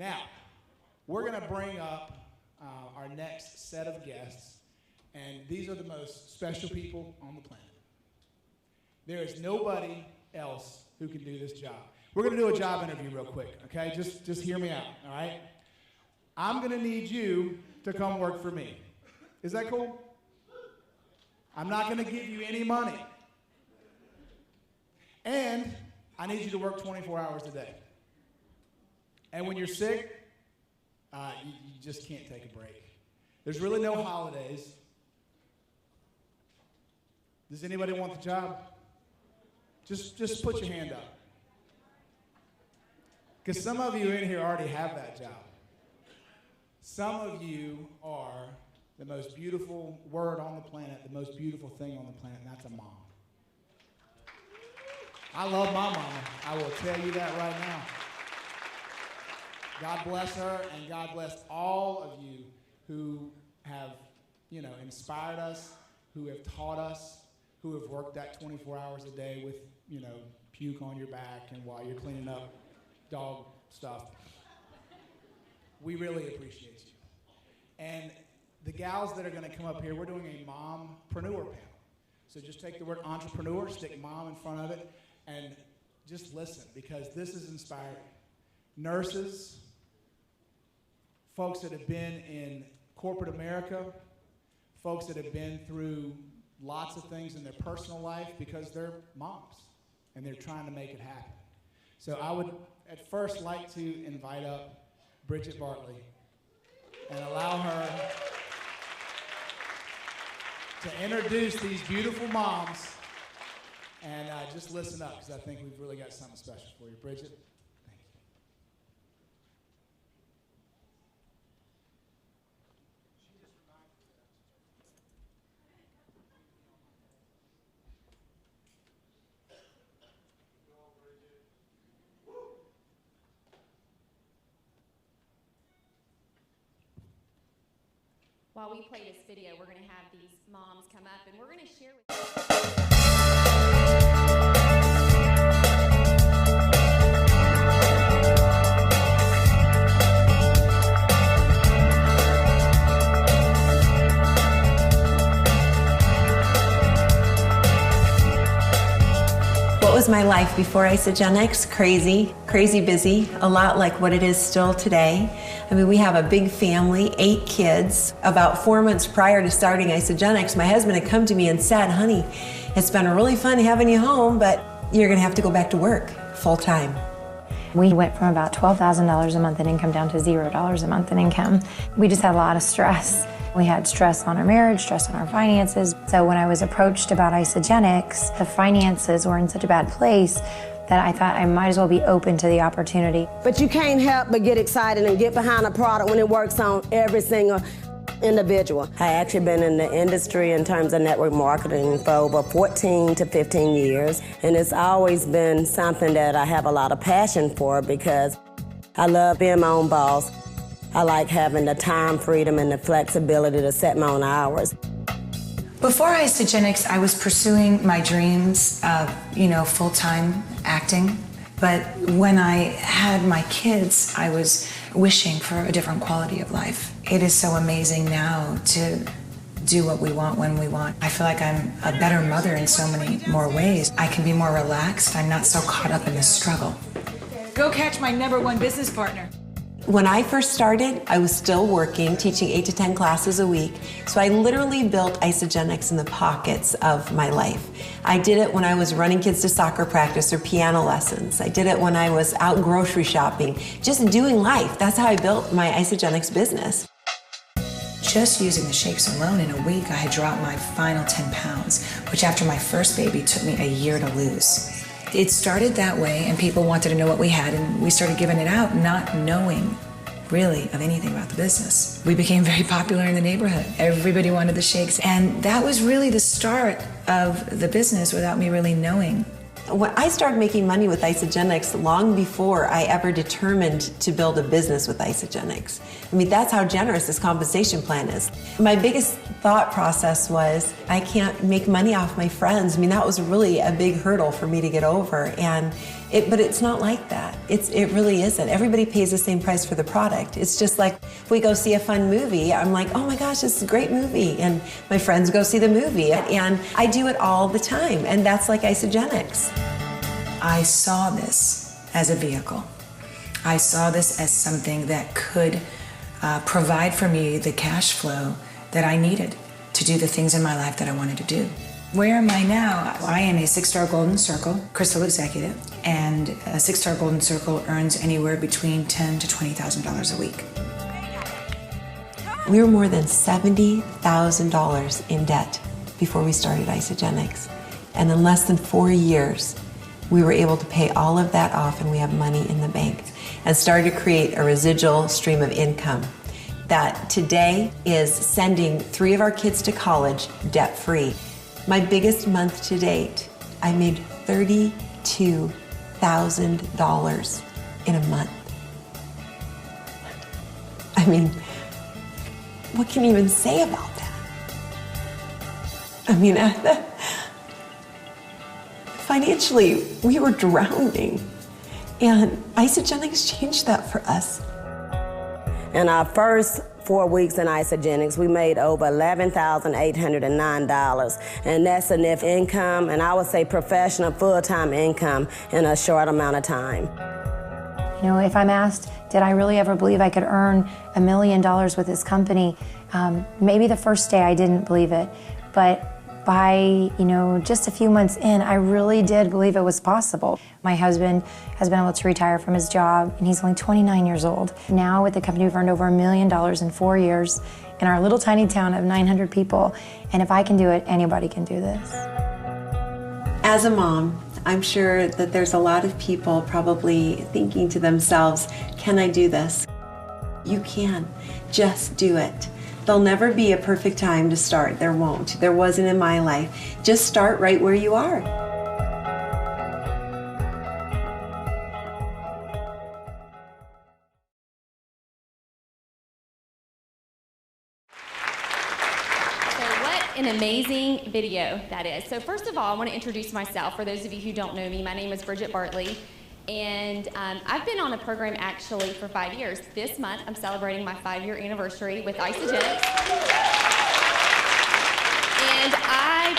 Now, we're going to bring up our next set of guests, and these are the most special people on the planet. There is nobody else who can do this job. We're going to do a job interview real quick, okay? Just hear me out, all right? I'm going to need you to come work for me. Is that cool? I'm not going to give you any money. And I need you to work 24 hours a day. And when you're sick, you just can't take a break. There's really no holidays. Does anybody want the job? Just put your hand up. Because some of you in here already have that job. Some of you are the most beautiful word on the planet, the most beautiful thing on the planet, and that's a mom. I love my mama. I will tell you that right now. God bless her, and God bless all of you who have, inspired us, who have taught us, who have worked that 24 hours a day with, puke on your back and while you're cleaning up dog stuff. We really appreciate you. And the gals that are going to come up here, we're doing a Momtrepreneur panel. So just take the word entrepreneur, stick mom in front of it, and just listen, because this is inspiring. Nurses, folks that have been in corporate America, folks that have been through lots of things in their personal life because they're moms and they're trying to make it happen. So I would at first like to invite up Bridget Bartley and allow her to introduce these beautiful moms, and just listen up, because I think we've really got something special for you. Bridget, thank you. While we play this video, we're going to have these moms come up, and we're going to share with What was my life before Isagenix? Crazy busy, a lot like what it is still today. I mean, we have a big family, 8 kids. About 4 months prior to starting Isagenix, my husband had come to me and said, honey, it's been really fun having you home, but you're gonna have to go back to work full time. We went from about $12,000 a month in income down to $0 a month in income. We just had a lot of stress. We had stress on our marriage, stress on our finances. So when I was approached about Isagenix, the finances were in such a bad place that I thought I might as well be open to the opportunity. But you can't help but get excited and get behind a product when it works on every single individual. I actually been in the industry in terms of network marketing for over 14 to 15 years, and it's always been something that I have a lot of passion for because I love being my own boss. I like having the time freedom and the flexibility to set my own hours. Before Isagenix, I was pursuing my dreams of, full-time acting. But when I had my kids, I was wishing for a different quality of life. It is so amazing now to do what we want when we want. I feel like I'm a better mother in so many more ways. I can be more relaxed. I'm not so caught up in the struggle. Go catch my #1 business partner. When I first started, I was still working, teaching 8 to 10 classes a week. So I literally built Isagenix in the pockets of my life. I did it when I was running kids to soccer practice or piano lessons. I did it when I was out grocery shopping, just doing life. That's how I built my Isagenix business. Just using the shakes alone, in a week, I had dropped my final 10 pounds, which after my first baby took me a year to lose. It started that way, and people wanted to know what we had, and we started giving it out, not knowing really of anything about the business. We became very popular in the neighborhood. Everybody wanted the shakes, and that was really the start of the business without me really knowing When I started making money with Isagenix long before I ever determined to build a business with Isagenix. I mean, that's how generous this compensation plan is. My biggest thought process was, I can't make money off my friends. I mean, that was really a big hurdle for me to get over. But it's not like that. It really isn't. Everybody pays the same price for the product. It's just like if we go see a fun movie, I'm like, oh my gosh, this is a great movie. And my friends go see the movie. And I do it all the time. And that's like Isagenix. I saw this as a vehicle. I saw this as something that could provide for me the cash flow that I needed to do the things in my life that I wanted to do. Where am I now? I am a 6-star Golden Circle Crystal Executive, and a 6-star Golden Circle earns anywhere between $10,000 to $20,000 a week. We were more than $70,000 in debt before we started Isagenix. And in less than 4 years, we were able to pay all of that off, and we have money in the bank, and started to create a residual stream of income that today is sending 3 of our kids to college debt-free. My biggest month to date, I made $32,000 in a month. I mean, what can you even say about that? I mean, financially, we were drowning, and Isagenix changed that for us. In our first 4 weeks in Isagenix, we made over $11,809, and that's enough income, and I would say professional full-time income in a short amount of time. You know, if I'm asked, did I really ever believe I could earn $1 million with this company? Maybe the first day I didn't believe it, but by, just a few months in, I really did believe it was possible. My husband has been able to retire from his job, and he's only 29 years old. Now with the company, we've earned over $1 million in 4 years in our little tiny town of 900 people. And if I can do it, anybody can do this. As a mom, I'm sure that there's a lot of people probably thinking to themselves, can I do this? You can. Just do it. There'll never be a perfect time to start. There won't. There wasn't in my life. Just start right where you are. So what an amazing video that is. So first of all, I want to introduce myself. For those of you who don't know me, my name is Bridget Bartley. And I've been on the program actually for 5 years. This month, I'm celebrating my 5-year anniversary with Isagenix. And I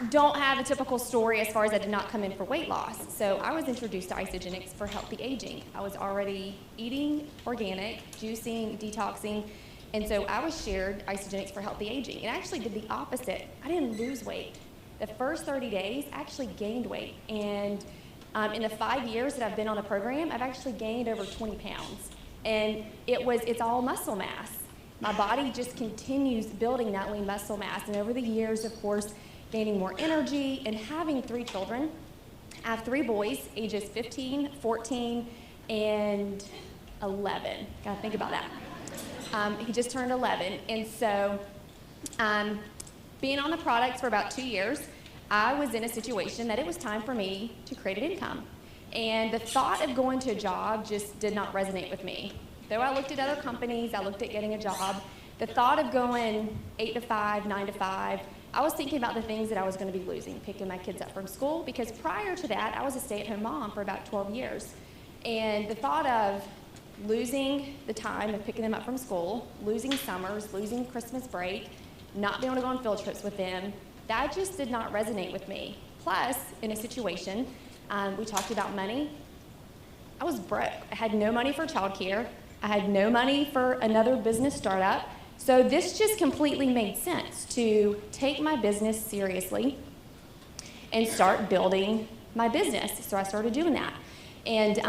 don't have a typical story as far as I did not come in for weight loss. So I was introduced to Isagenix for healthy aging. I was already eating organic, juicing, detoxing, and so I was shared Isagenix for healthy aging. And I actually did the opposite. I didn't lose weight. The first 30 days, I actually gained weight. And in the 5 years that I've been on the program, I've actually gained over 20 pounds. And it's all muscle mass. My body just continues building that lean muscle mass. And over the years, of course, gaining more energy and having 3 children. I have 3 boys, ages 15, 14, and 11. Gotta think about that. He just turned 11. And so being on the products for about 2 years, I was in a situation that it was time for me to create an income. And the thought of going to a job just did not resonate with me. Though I looked at other companies, I looked at getting a job, the thought of going 8 to 5, 9 to 5, I was thinking about the things that I was going to be losing, picking my kids up from school, because prior to that, I was a stay-at-home mom for about 12 years. And the thought of losing the time of picking them up from school, losing summers, losing Christmas break, not being able to go on field trips with them, that just did not resonate with me. Plus, in a situation, we talked about money. I was broke. I had no money for childcare. I had no money for another business startup. So this just completely made sense to take my business seriously and start building my business. So I started doing that. And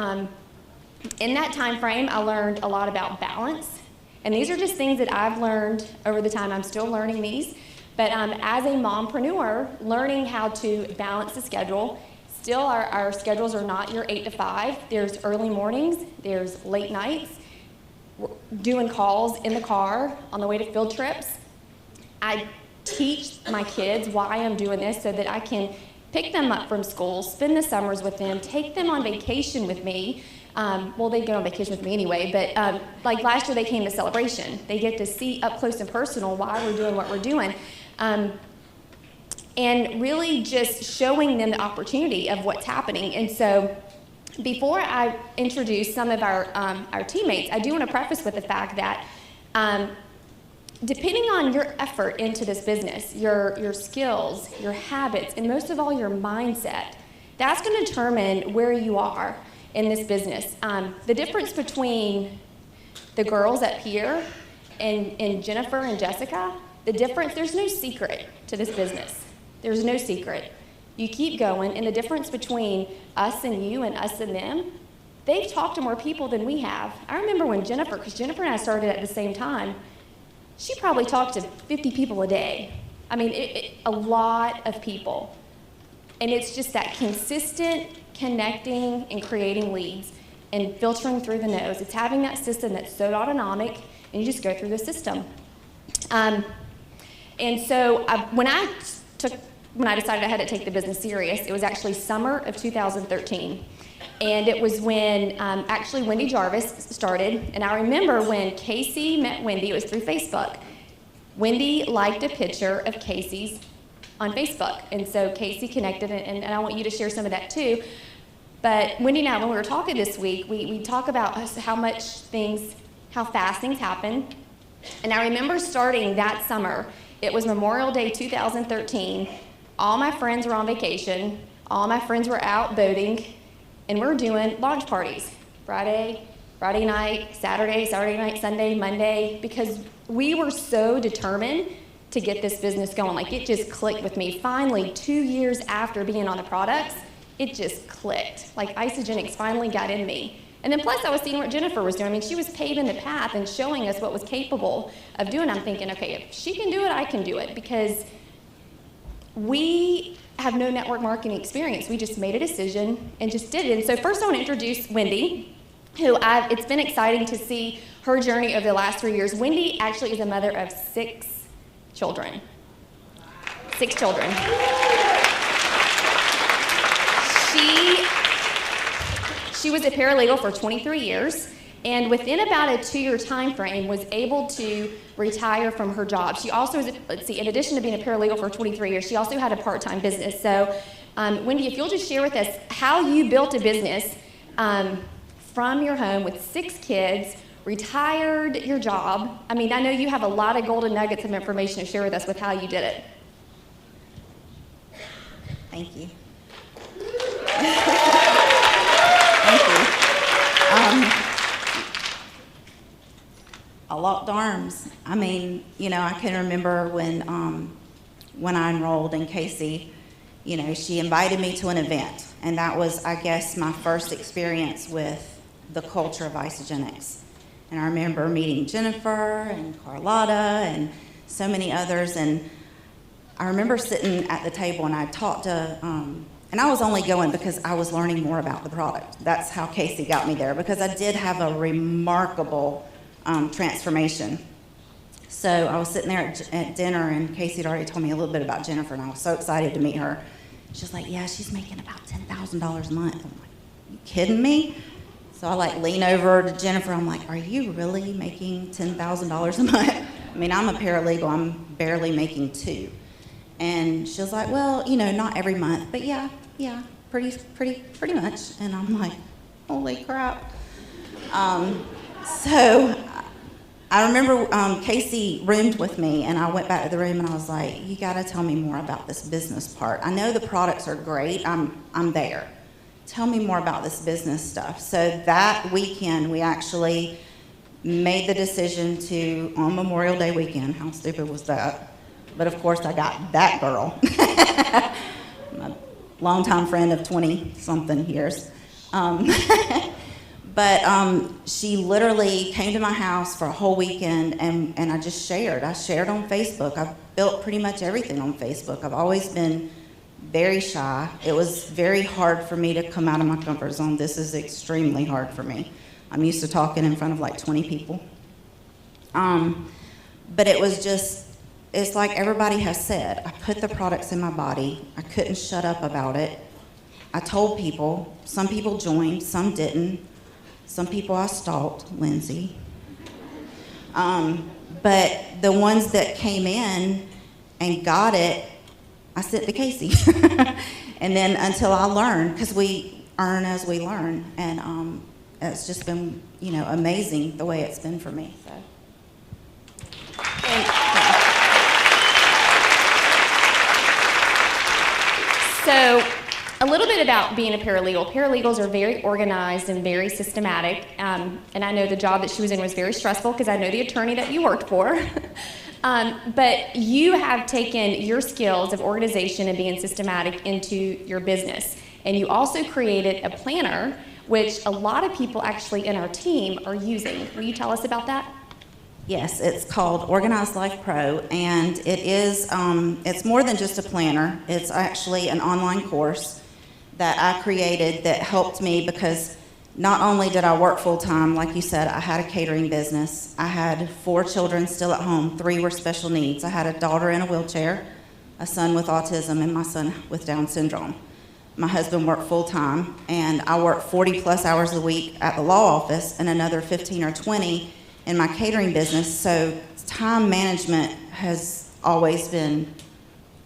in that time frame, I learned a lot about balance. And these are just things that I've learned over the time. I'm still learning these. But as a mompreneur, learning how to balance the schedule. Still, our schedules are not your 8 to 5. There's early mornings, there's late nights, we're doing calls in the car on the way to field trips. I teach my kids why I'm doing this so that I can pick them up from school, spend the summers with them, take them on vacation with me. Well, they go on vacation with me anyway, but like last year they came to Celebration. They get to see up close and personal why we're doing what we're doing. And really just showing them the opportunity of what's happening. And so before I introduce some of our teammates, I do want to preface with the fact that depending on your effort into this business, your skills, your habits, and most of all your mindset, that's going to determine where you are in this business. The difference between the girls up here and Jennifer and Jessica, there's no secret to this business. There's no secret. You keep going, and the difference between us and you and us and them, they've talked to more people than we have. I remember when because Jennifer and I started at the same time, she probably talked to 50 people a day. I mean, a lot of people. And it's just that consistent connecting and creating leads and filtering through the nose. It's having that system that's so autonomic, and you just go through the system. And so when I decided I had to take the business serious, it was actually summer of 2013. And it was when actually Wendy Jarvis started. And I remember when Casey met Wendy, it was through Facebook. Wendy liked a picture of Casey's on Facebook. And so Casey connected, and I want you to share some of that too. But Wendy and I, when we were talking this week, we talk about how fast things happen. And I remember starting that summer. It was Memorial Day 2013. All my friends were on vacation. All my friends were out boating. And we're doing launch parties. Friday night, Saturday night, Sunday, Monday. Because we were so determined to get this business going. Like, it just clicked with me. Finally, 2 years after being on the products, it just clicked. Like, Isagenix finally got in me. And then plus I was seeing what Jennifer was doing. I mean, she was paving the path and showing us what was capable of doing. I'm thinking, okay, if she can do it, I can do it. Because we have no network marketing experience. We just made a decision and just did it. And so first I want to introduce Wendy, it's been exciting to see her journey over the last 3 years. Wendy actually is a mother of 6 children. 6 children. She was a paralegal for 23 years, and within about a 2-year time frame was able to retire from her job. She also was, in addition to being a paralegal for 23 years, she also had a part-time business. So, Wendy, if you'll just share with us how you built a business from your home with 6 kids, retired your job. I mean, I know you have a lot of golden nuggets of information to share with us with how you did it. Thank you. Thank you. A locked arms. I mean, I can remember when I enrolled in Casey, she invited me to an event, and that was, I guess, my first experience with the culture of Isagenix. And I remember meeting Jennifer and Carlotta and so many others, and I remember sitting at the table, and I talked to, and I was only going because I was learning more about the product. That's how Casey got me there, because I did have a remarkable transformation. So I was sitting there at dinner, and Casey had already told me a little bit about Jennifer, and I was so excited to meet her. She's like, yeah, she's making about $10,000 a month. I'm like, you kidding me? So I lean over to Jennifer. I'm like, are you really making $10,000 a month? I mean, I'm a paralegal. I'm barely making 2. And she was like, well, not every month, but yeah, pretty much. And I'm like, holy crap. So I remember Casey roomed with me, and I went back to the room, and I was like, you got to tell me more about this business part. I know the products are great. I'm there. Tell me more about this business stuff. So that weekend, we actually made the decision to, on Memorial Day weekend, how stupid was that? But of course, I got that girl, my longtime friend of 20-something years. But she literally came to my house for a whole weekend, and I just shared. I shared on Facebook. I've built pretty much everything on Facebook. I've always been very shy. It was very hard for me to come out of my comfort zone. This is extremely hard for me. I'm used to talking in front of 20 people. But it was just it's like everybody has said, I put the products in my body. I couldn't shut up about it. I told people. Some people joined, some didn't. Some people I stalked, Lindsay. But the ones that came in and got it, I sent to Casey. And then until I learned, because we earn as we learn. And it's just been, amazing the way it's been for me. So, a little bit about being a paralegal. Paralegals are very organized and very systematic, and I know the job that she was in was very stressful because I know the attorney that you worked for. But you have taken your skills of organization and being systematic into your business, and you also created a planner, which a lot of people actually in our team are using. Will you tell us about that? Yes, it's called Organized Life Pro, and it is, it's more than just a planner. It's actually an online course that I created that helped me because not only did I work full-time, like you said, I had a catering business. I had 4 children still at home. 3 were special needs. I had a daughter in a wheelchair, a son with autism, and my son with Down syndrome. My husband worked full-time, and I worked 40-plus hours a week at the law office and another 15 or 20 in my catering business, so time management has always been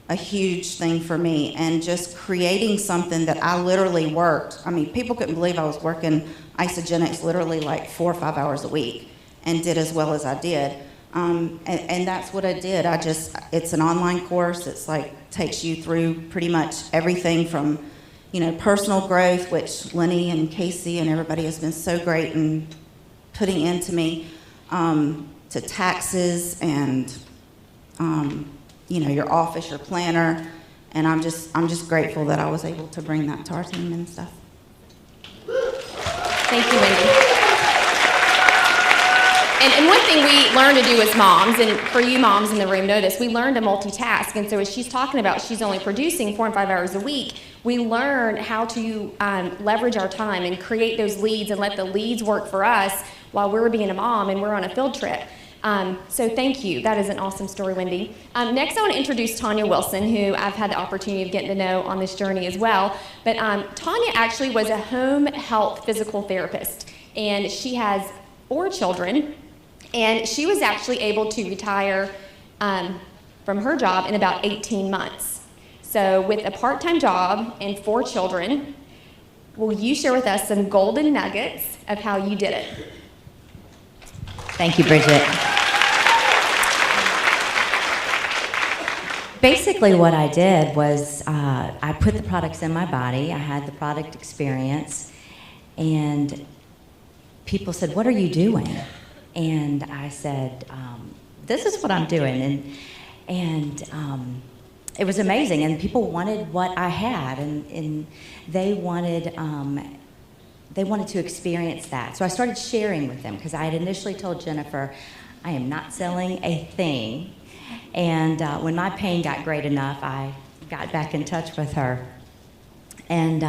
a huge thing for me, and just creating something that I literally worked. I mean, people couldn't believe I was working Isagenix literally like 4 or 5 hours a week and did as well as I did. And that's what I did. It's an online course. It's like takes you through pretty much everything from, personal growth, which Lenny and Casey and everybody has been so great in putting into me, to taxes and, your office, your planner, and I'm just grateful that I was able to bring that to our team and stuff. Thank you, Wendy. And one thing we learn to do as moms, and for you moms in the room know this, we learn to multitask. And so as she's talking about she's only producing 4 and 5 hours a week, we learn how to leverage our time and create those leads and let the leads work for us while we're being a mom and we're on a field trip. So thank you. That is an awesome story, Wendy. Next, I want to introduce Tanya Wilson, who I've had the opportunity of getting to know on this journey as well. But Tanya actually was a home health physical therapist, and she has 4 children, and she was actually able to retire from her job in about 18 months. So with a part-time job and 4 children, will you share with us some golden nuggets of how you did it? Thank you, Bridget. Basically what I did was I put the products in my body. I had the product experience, and people said, "What are you doing?" And I said, "This is what I'm doing." And it was amazing, and people wanted what I had, and they wanted to experience that. So I started sharing with them, because I had initially told Jennifer, I am not selling a thing. And when my pain got great enough, I got back in touch with her. And,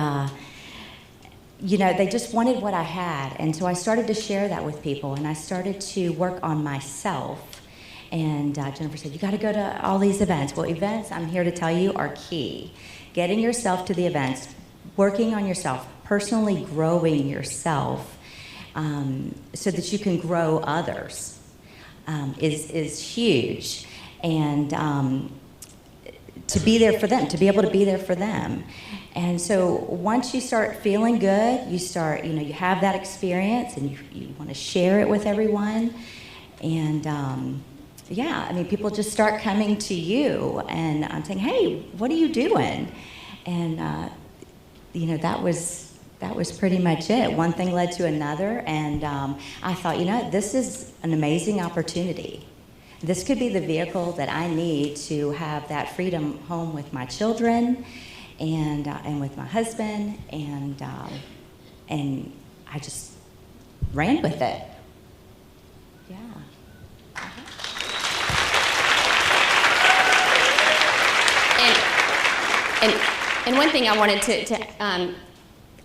they just wanted what I had. And so I started to share that with people, and I started to work on myself. And Jennifer said, "You got to go to all these events." Well, events, I'm here to tell you, are key. Getting yourself to the events, working on yourself, personally growing yourself, so that you can grow others, is huge. And to be there for them, to be able to be there for them. And so once you start feeling good, you start, you have that experience, and you want to share it with everyone. And people just start coming to you, and I'm saying, "Hey, what are you doing?" And that was pretty much it. One thing led to another, and I thought, this is an amazing opportunity. This could be the vehicle that I need to have that freedom home with my children, and with my husband, and I just ran with it. Yeah. And one thing I wanted to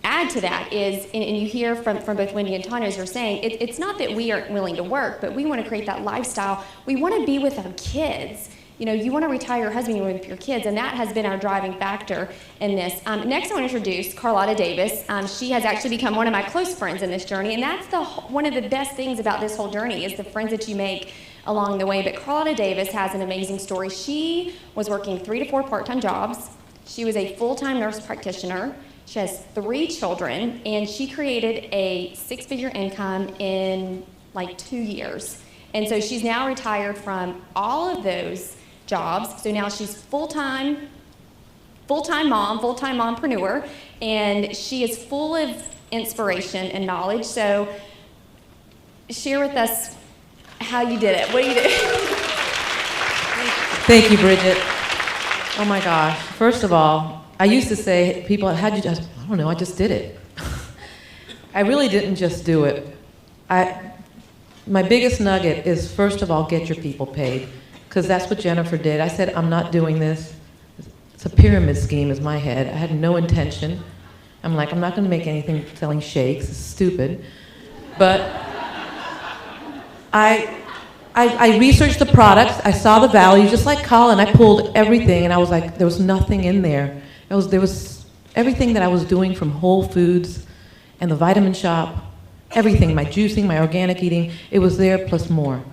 add to that is, and you hear from both Wendy and Tanya as they're saying, it's not that we aren't willing to work, but we want to create that lifestyle. We want to be with our kids. you want to retire your husband with your kids, and that has been our driving factor in this. Next, I want to introduce Carlotta Davis. She has actually become one of my close friends in this journey, and that's one of the best things about this whole journey is the friends that you make along the way. But Carlotta Davis has an amazing story. She was working 3 to 4 part-time jobs. She was a full-time nurse practitioner. She has 3 children, and she created a 6-figure income in like 2 years. And so she's now retired from all of those jobs. So now she's full-time mom, full-time mompreneur, and she is full of inspiration and knowledge. So share with us how you did it. What do you do? Thank you, Bridget. Oh my gosh. First of all, I used to say, people, how'd you just, I don't know, I just did it. I really didn't just do it. My biggest nugget is, first of all, get your people paid, because that's what Jennifer did. I said, I'm not doing this. It's a pyramid scheme is my head. I had no intention. I'm like, I'm not going to make anything selling shakes. It's stupid. But I researched the products. I saw the value, just like Colin. I pulled everything, and I was like, there was nothing in there. There was everything that I was doing from Whole Foods and the Vitamin Shop, everything, my juicing, my organic eating, it was there plus more.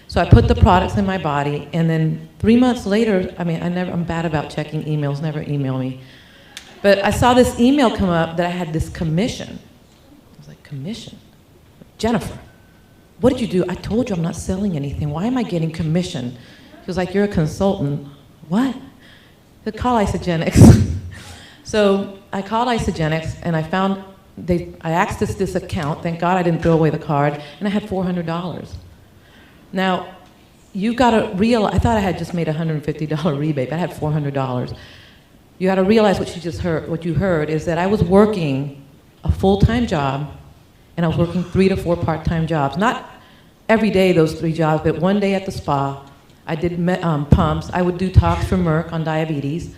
So I put the products in my body, and then 3 months later, I'm bad about checking emails, never email me. But I saw this email come up that I had this commission. I was like, commission? Jennifer, what did you do? I told you I'm not selling anything. Why am I getting commission? She was like, you're a consultant. What? I call Isogenics. So I called Isogenics, and I found, I accessed this account. Thank God I didn't throw away the card, and I had $400. Now, you've got to realize, I thought I had just made a $150 rebate, but I had $400. You got to realize what you heard is that I was working a full-time job, and I was working 3 to 4 part-time jobs. Not every day, those 3 jobs, but one day at the spa. I did pumps. I would do talks for Merck on diabetes,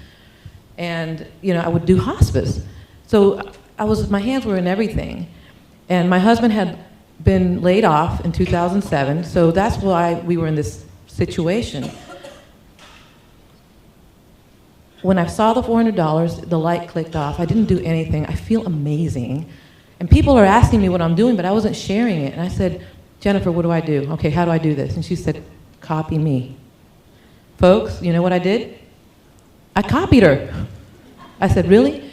and I would do hospice. So my hands were in everything. And my husband had been laid off in 2007, so that's why we were in this situation. When I saw the $400, the light clicked off. I didn't do anything. I feel amazing. And people are asking me what I'm doing, but I wasn't sharing it. And I said, Jennifer, what do I do? Okay, how do I do this? And she said, copy me. Folks, you know what I did? I copied her. I said, really?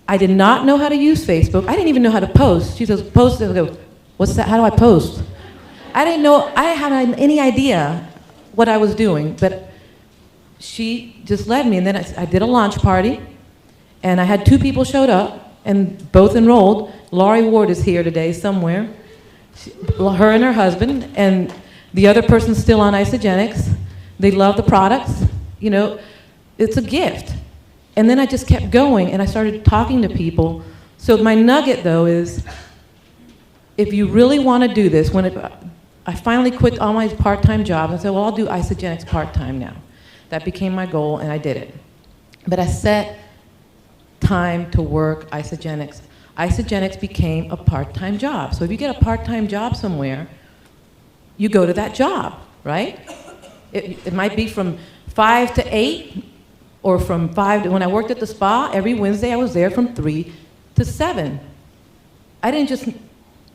I did not know how to use Facebook. I didn't even know how to post. She says, post. I go, what's that? How do I post? I didn't know, I didn't have any idea what I was doing, but she just led me. And then I did a launch party, and I had 2 people showed up, and both enrolled. Laurie Ward is here today somewhere. Her and her husband, and the other person's still on Isogenics. They love the products. It's a gift. And then I just kept going, and I started talking to people. So my nugget, though, is if you really want to do this, I finally quit all my part-time jobs. I said, well, I'll do Isogenics part-time now. That became my goal, and I did it. But I set time to work Isogenics. Isogenics became a part-time job. So if you get a part-time job somewhere, you go to that job, right? It might be from 5 to 8, or from 5 to, when I worked at the spa, every Wednesday I was there from 3 to 7. I didn't just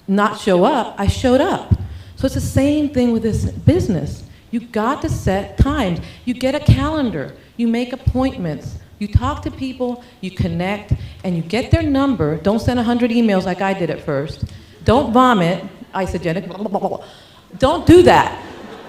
not show up, I showed up. So it's the same thing with this business. You got to set times. You get a calendar, you make appointments, you talk to people, you connect, and you get their number. Don't send 100 emails like I did at first. Don't vomit, Isogenic, blah, blah, blah. Don't do that.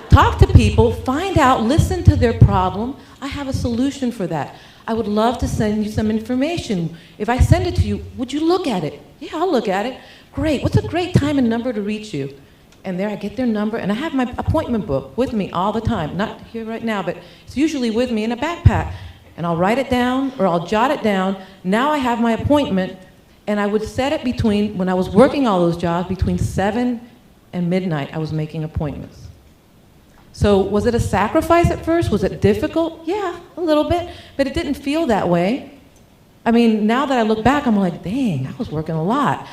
Talk to people, find out, listen to their problem. I have a solution for that. I would love to send you some information. If I send it to you, would you look at it? Yeah, I'll look at it. Great, what's a great time and number to reach you? And there I get their number, and I have my appointment book with me all the time. Not here right now, but it's usually with me in a backpack. And I'll write it down, or I'll jot it down. Now I have my appointment, and I would set it between, when I was working all those jobs, between 7 and midnight, I was making appointments. So was it a sacrifice at first? Was it difficult? Yeah, a little bit, but it didn't feel that way. Now that I look back, I'm like, dang, I was working a lot.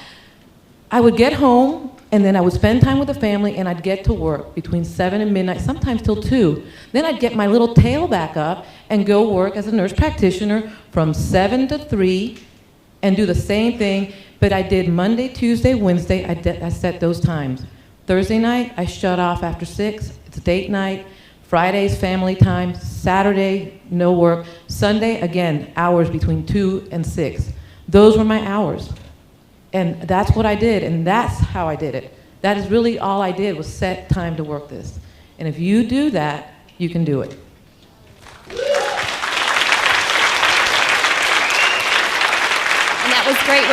I would get home, And then I would spend time with the family, and I'd get to work between 7 and midnight, sometimes till 2. Then I'd get my little tail back up and go work as a nurse practitioner from 7 to 3 and do the same thing. But I did Monday, Tuesday, Wednesday. I set those times. Thursday night, I shut off after 6. It's date night. Friday's family time. Saturday, no work. Sunday, again, hours between 2 and 6. Those were my hours. And that's what I did, and that's how I did it. That is really all I did, was set time to work this. And if you do that, you can do it. And that was great.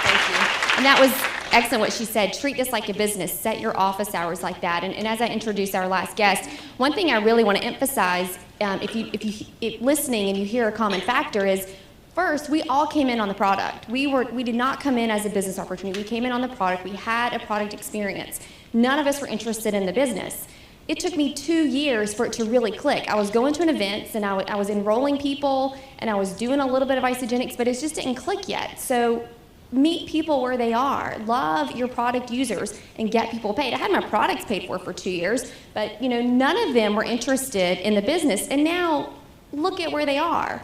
Thank you. And that was excellent what she said. Treat this like a business. Set your office hours like that. And as I introduce our last guest, one thing I really want to emphasize, if listening and you hear a common factor, is first, we all came in on the product. We did not come in as a business opportunity. We came in on the product. We had a product experience. None of us were interested in the business. It took me 2 years for it to really click. I was going to an event, and I was enrolling people, and I was doing a little bit of Isagenix, but it just didn't click yet. So meet people where they are. Love your product users and get people paid. I had my products paid for 2 years, but none of them were interested in the business. And now look at where they are.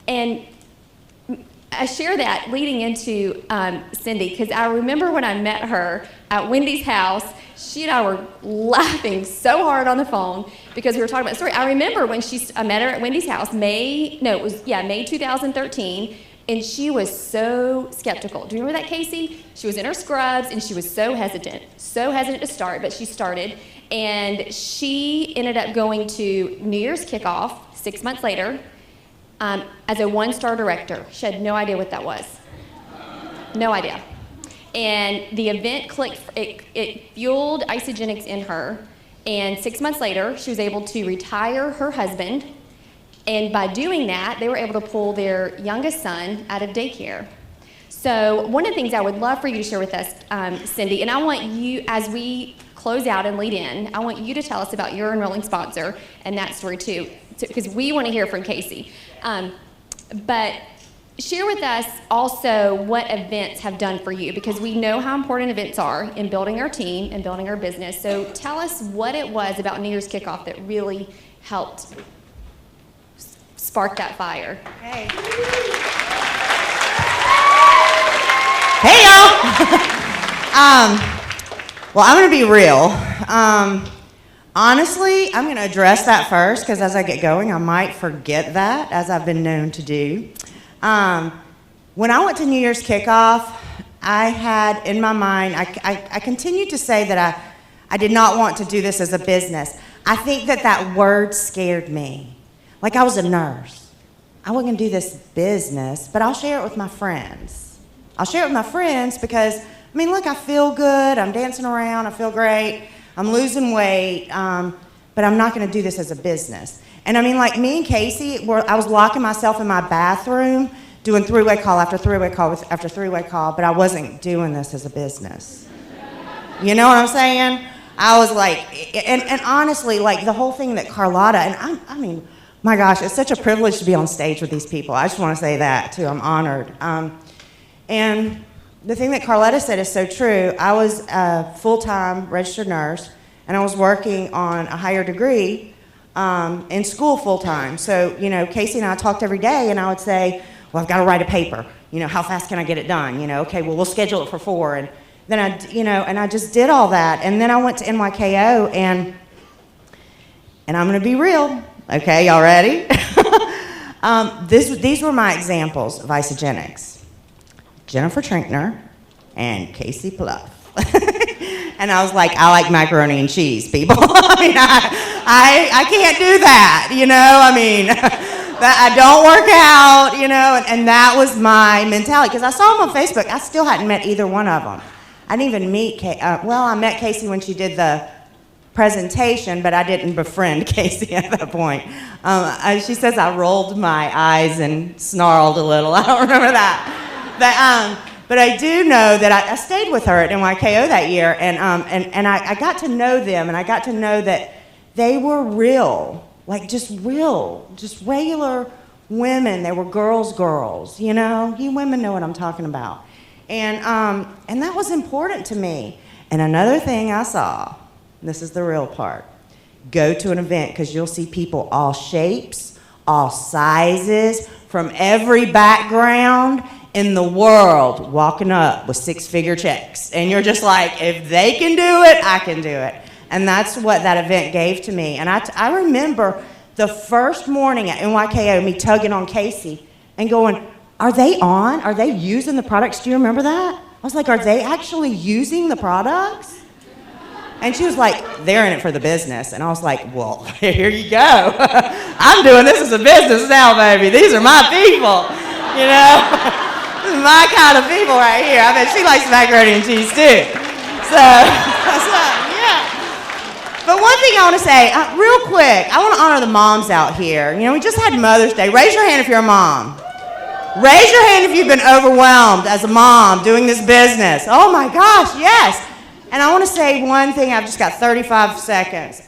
And I share that leading into Cindy, because I remember when I met her at Wendy's house, she and I were laughing so hard on the phone because we were talking about the story. I remember when I met her at Wendy's house, May 2013, and she was so skeptical. Do you remember that, Casey? She was in her scrubs, and she was so hesitant to start, but she started. And she ended up going to New Year's kickoff 6 months later, as a one-star director. She had no idea what that was. No idea. And the event clicked, it fueled Isagenix in her, and 6 months later, she was able to retire her husband, and by doing that, they were able to pull their youngest son out of daycare. So one of the things I would love for you to share with us, Cindy, and I want you, as we close out and lead in, I want you to tell us about your enrolling sponsor and that story too, because we want to hear from Casey. But share with us also what events have done for you, because we know how important events are in building our team and building our business. So tell us what it was about New Year's kickoff that really helped spark that fire. Hey. Hey, y'all. Well, I'm going to be real. Honestly, I'm going to address that first, because as I get going, I might forget that, as I've been known to do. When I went to New Year's kickoff, I had in my mind, I continued to say that I did not want to do this as a business. I think that word scared me. Like, I was a nurse. I wasn't going to do this business, but I'll share it with my friends. I'll share it with my friends because, look, I feel good. I'm dancing around. I feel great. I'm losing weight, but I'm not going to do this as a business. And like me and Casey, I was locking myself in my bathroom, doing three-way call after three-way call after three-way call, but I wasn't doing this as a business. You know what I'm saying? I was like, and honestly, like the whole thing that Carlotta, and my gosh, it's such a privilege to be on stage with these people. I just want to say that too. I'm honored. And the thing that Carlotta said is so true. I was a full-time registered nurse, and I was working on a higher degree in school full-time. So, Casey and I talked every day, and I would say, well, I've got to write a paper. How fast can I get it done? Okay, well, we'll schedule it for 4. And then I just did all that. And then I went to NYKO, and I'm going to be real. Okay, y'all ready? These were my examples of Isagenix. Jennifer Trinkner and Casey Pluff. And I was like, I like macaroni and cheese, people. I can't do that, I don't work out, and that was my mentality. Because I saw them on Facebook. I still hadn't met either one of them. I didn't even meet I met Casey when she did the presentation, but I didn't befriend Casey at that point. She says I rolled my eyes and snarled a little. I don't remember that. But I do know that I stayed with her at NYKO that year, and I got to know them, and I got to know that they were real, like just regular women. They were girls. You women know what I'm talking about, and that was important to me. And another thing I saw, this is the real part, go to an event because you'll see people all shapes, all sizes, from every background in the world walking up with six-figure checks. And you're just like, if they can do it, I can do it. And that's what that event gave to me. And I remember the first morning at NYKO, me tugging on Casey and going, are they on? Are they using the products? Do you remember that? I was like, are they actually using the products? And she was like, they're in it for the business. And I was like, well, here you go. I'm doing this as a business now, baby. These are my people, you know? This is my kind of people right here. I bet she likes macaroni and cheese too. So, yeah. But one thing I want to say, real quick, I want to honor the moms out here. You know, we just had Mother's Day. Raise your hand if you're a mom. Raise your hand if you've been overwhelmed as a mom doing this business. Oh my gosh, yes. And I want to say one thing. I've just got 35 seconds.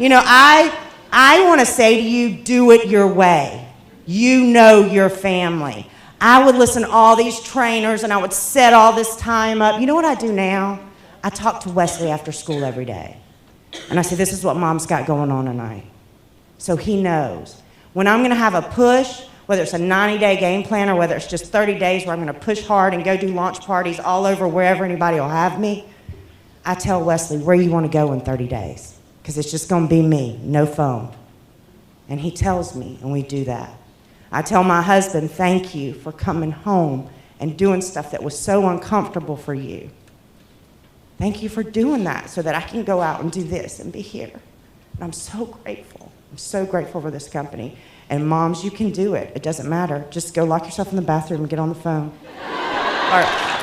You know, I want to say to you, do it your way. You know your family. I would listen to all these trainers and I would set all this time up. You know what I do now? I talk to Wesley after school every day. And I say, this is what Mom's got going on tonight. So he knows. When I'm going to have a push, whether it's a 90-day game plan or whether it's just 30 days where I'm going to push hard and go do launch parties all over wherever anybody will have me, I tell Wesley, where you want to go in 30 days? Because it's just going to be me, no phone. And he tells me, and we do that. I tell my husband, thank you for coming home and doing stuff that was so uncomfortable for you. Thank you for doing that so that I can go out and do this and be here. And I'm so grateful. I'm so grateful for this company. And moms, you can do it. It doesn't matter. Just go lock yourself in the bathroom and get on the phone. All right.